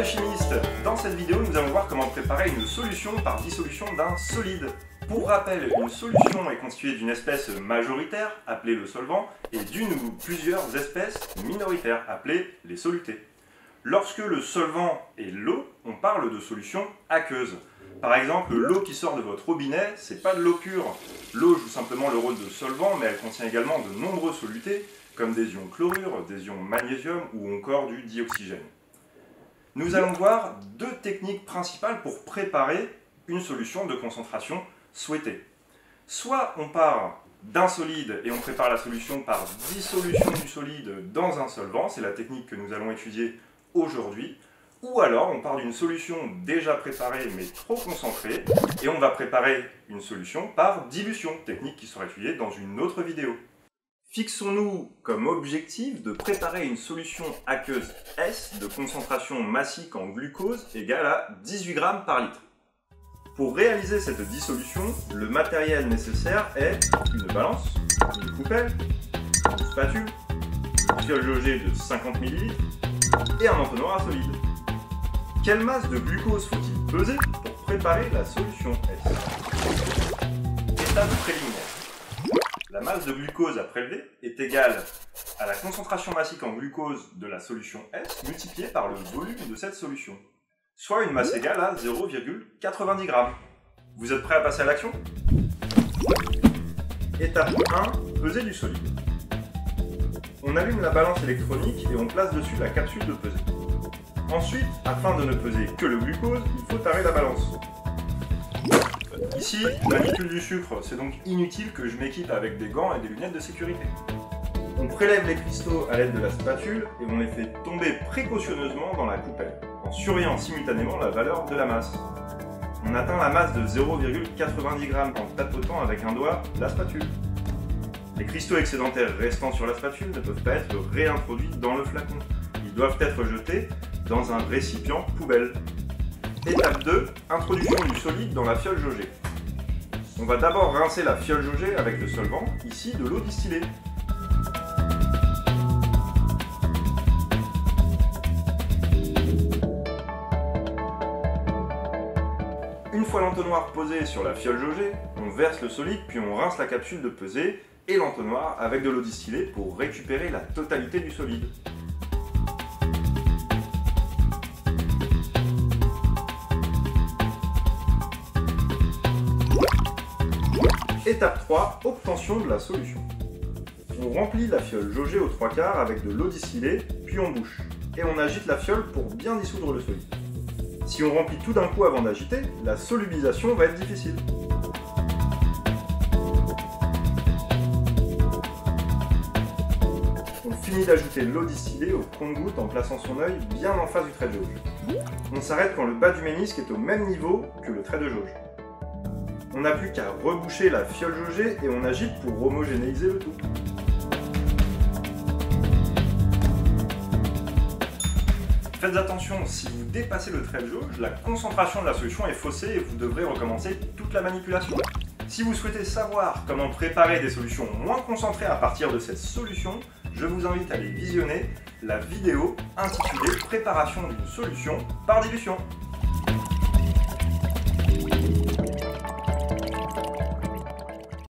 chimistes! Dans cette vidéo, nous allons voir comment préparer une solution par dissolution d'un solide. Pour rappel, une solution est constituée d'une espèce majoritaire, appelée le solvant, et d'une ou plusieurs espèces minoritaires, appelées les solutés. Lorsque le solvant est l'eau, on parle de solution aqueuse. Par exemple, l'eau qui sort de votre robinet, c'est pas de l'eau pure. L'eau joue simplement le rôle de solvant, mais elle contient également de nombreux solutés, comme des ions chlorure, des ions magnésium ou encore du dioxygène. Nous allons voir deux techniques principales pour préparer une solution de concentration souhaitée. Soit on part d'un solide et on prépare la solution par dissolution du solide dans un solvant, c'est la technique que nous allons étudier aujourd'hui. Ou alors on part d'une solution déjà préparée mais trop concentrée et on va préparer une solution par dilution, technique qui sera étudiée dans une autre vidéo. Fixons-nous comme objectif de préparer une solution aqueuse S de concentration massique en glucose égale à 18 g par litre. Pour réaliser cette dissolution, le matériel nécessaire est une balance, une coupelle, une spatule, une fiole jaugée de 50 ml et un entonnoir à solide. Quelle masse de glucose faut-il peser pour préparer la solution S? Étape préliminaire. La masse de glucose à prélever est égale à la concentration massique en glucose de la solution S multipliée par le volume de cette solution, soit une masse égale à 0,90 g. Vous êtes prêts à passer à l'action? Étape 1, peser du solide. On allume la balance électronique et on place dessus la capsule de pesée. Ensuite, afin de ne peser que le glucose, il faut tarer la balance. Ici, manipule du sucre, c'est donc inutile que je m'équipe avec des gants et des lunettes de sécurité. On prélève les cristaux à l'aide de la spatule et on les fait tomber précautionneusement dans la coupelle, en surveillant simultanément la valeur de la masse. On atteint la masse de 0,90 g en tapotant avec un doigt la spatule. Les cristaux excédentaires restant sur la spatule ne peuvent pas être réintroduits dans le flacon. Ils doivent être jetés dans un récipient poubelle. Étape 2, introduction du solide dans la fiole jaugée. On va d'abord rincer la fiole jaugée avec le solvant, ici de l'eau distillée. Une fois l'entonnoir posé sur la fiole jaugée, on verse le solide puis on rince la capsule de pesée et l'entonnoir avec de l'eau distillée pour récupérer la totalité du solide. Étape 3, obtention de la solution. On remplit la fiole jaugée aux 3/4 avec de l'eau distillée, puis on bouche. Et on agite la fiole pour bien dissoudre le solide. Si on remplit tout d'un coup avant d'agiter, la solubilisation va être difficile. On finit d'ajouter l'eau distillée au compte-gouttes en plaçant son œil bien en face du trait de jauge. On s'arrête quand le bas du ménisque est au même niveau que le trait de jauge. On n'a plus qu'à reboucher la fiole jaugée et on agite pour homogénéiser le tout. Faites attention, si vous dépassez le trait de jauge, la concentration de la solution est faussée et vous devrez recommencer toute la manipulation. Si vous souhaitez savoir comment préparer des solutions moins concentrées à partir de cette solution, je vous invite à aller visionner la vidéo intitulée « Préparation d'une solution par dilution ».